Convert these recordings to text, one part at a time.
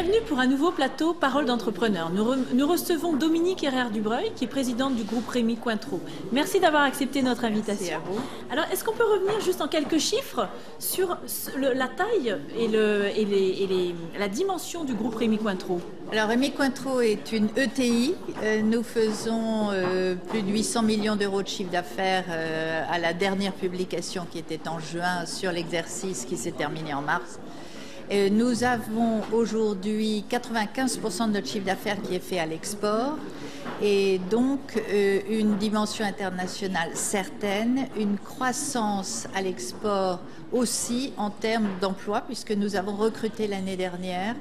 Bienvenue pour un nouveau plateau Parole d'entrepreneur. Nous recevons Dominique Herrère-Dubreuil, qui est présidente du groupe Rémy Cointreau. Merci d'avoir accepté notre invitation. Merci à vous. Alors, est-ce qu'on peut revenir juste en quelques chiffres sur la taille et la dimension du groupe Rémy Cointreau? Alors, Rémy Cointreau est une ETI. Nous faisons plus de 800 millions d'euros de chiffre d'affaires à la dernière publication qui était en juin sur l'exercice qui s'est terminé en mars. Nous avons aujourd'hui 95% de notre chiffre d'affaires qui est fait à l'export et donc une dimension internationale certaine, une croissance à l'export aussi en termes d'emploi puisque nous avons recruté l'année dernière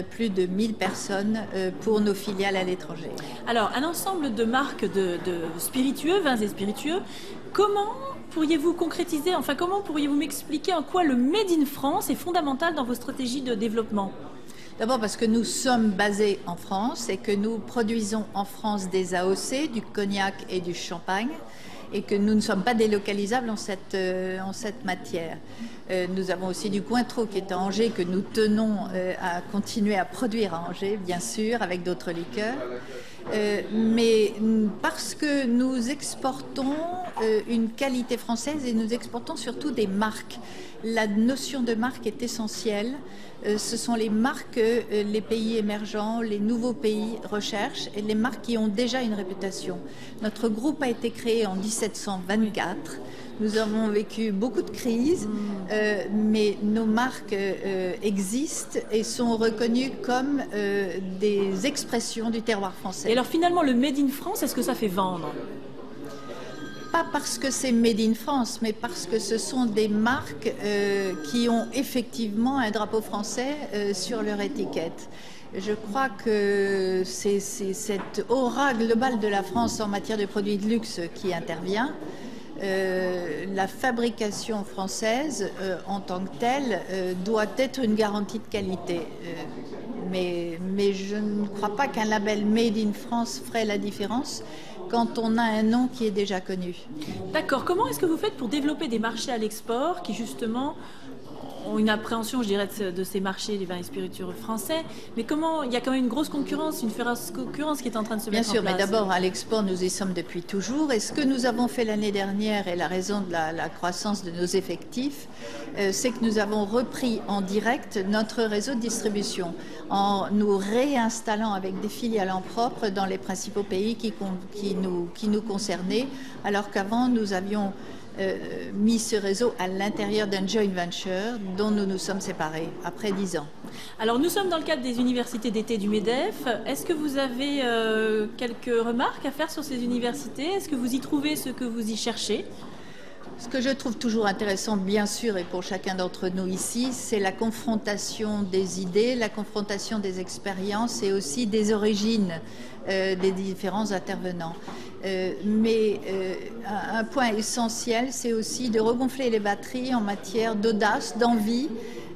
plus de 1000 personnes pour nos filiales à l'étranger. Alors, un ensemble de marques de spiritueux, vins et spiritueux, comment pourriez-vous concrétiser, enfin comment pourriez-vous m'expliquer en quoi le Made in France est fondamental dans vos stratégies de développement? D'abord parce que nous sommes basés en France et que nous produisons en France des AOC, du cognac et du champagne et que nous ne sommes pas délocalisables en cette matière. Nous avons aussi du Cointreau qui est à Angers, que nous tenons à continuer à produire à Angers, bien sûr, avec d'autres liqueurs. Mais parce que nous exportons une qualité française et nous exportons surtout des marques. La notion de marque est essentielle. Ce sont les marques que les pays émergents, les nouveaux pays recherchent et les marques qui ont déjà une réputation. Notre groupe a été créé en 1724. Nous avons vécu beaucoup de crises, mais nos marques existent et sont reconnues comme des expressions du terroir français. Et alors finalement, le Made in France, est-ce que ça fait vendre ? Pas parce que c'est Made in France, mais parce que ce sont des marques qui ont effectivement un drapeau français sur leur étiquette. Je crois que c'est cette aura globale de la France en matière de produits de luxe qui intervient. La fabrication française en tant que telle doit être une garantie de qualité. Mais je ne crois pas qu'un label Made in France ferait la différence quand on a un nom qui est déjà connu. D'accord. Comment est-ce que vous faites pour développer des marchés à l'export qui justement ont une appréhension, je dirais, de ces marchés des vins et spiritueux français, mais comment il y a quand même une grosse concurrence, une féroce concurrence qui est en train de se mettre en place. Bien sûr, mais d'abord à l'export, nous y sommes depuis toujours. Et ce que nous avons fait l'année dernière, et la raison de la croissance de nos effectifs, c'est que nous avons repris en direct notre réseau de distribution en nous réinstallant avec des filiales en propre dans les principaux pays qui nous concernaient, alors qu'avant nous avions mis ce réseau à l'intérieur d'un joint venture dont nous nous sommes séparés après 10 ans. Alors nous sommes dans le cadre des universités d'été du MEDEF. Est-ce que vous avez quelques remarques à faire sur ces universités? Est-ce que vous y trouvez ce que vous y cherchez? Ce que je trouve toujours intéressant, bien sûr, et pour chacun d'entre nous ici, c'est la confrontation des idées, la confrontation des expériences et aussi des origines des différents intervenants. Mais un point essentiel, c'est aussi de regonfler les batteries en matière d'audace, d'envie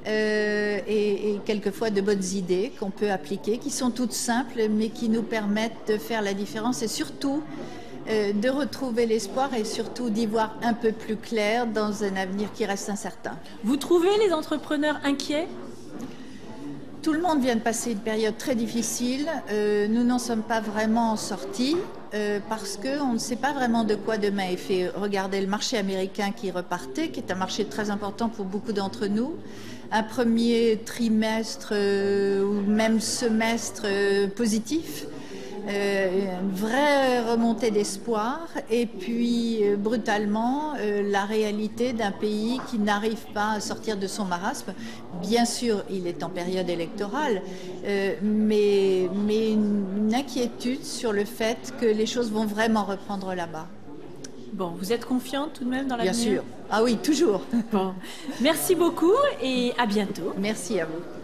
et quelquefois de bonnes idées qu'on peut appliquer, qui sont toutes simples, mais qui nous permettent de faire la différence et surtout de retrouver l'espoir et surtout d'y voir un peu plus clair dans un avenir qui reste incertain. Vous trouvez les entrepreneurs inquiets ? Tout le monde vient de passer une période très difficile. Nous n'en sommes pas vraiment sortis parce qu'on ne sait pas vraiment de quoi demain est fait. Regardez le marché américain qui repartait, qui est un marché très important pour beaucoup d'entre nous. Un premier trimestre ou même semestre positif. Une vraie remontée d'espoir et puis brutalement la réalité d'un pays qui n'arrive pas à sortir de son marasme. Bien sûr, il est en période électorale, mais une inquiétude sur le fait que les choses vont vraiment reprendre là-bas. Bon, vous êtes confiante tout de même dans l'avenir ? Bien sûr. Ah oui, toujours. Bon. Merci beaucoup et à bientôt. Merci à vous.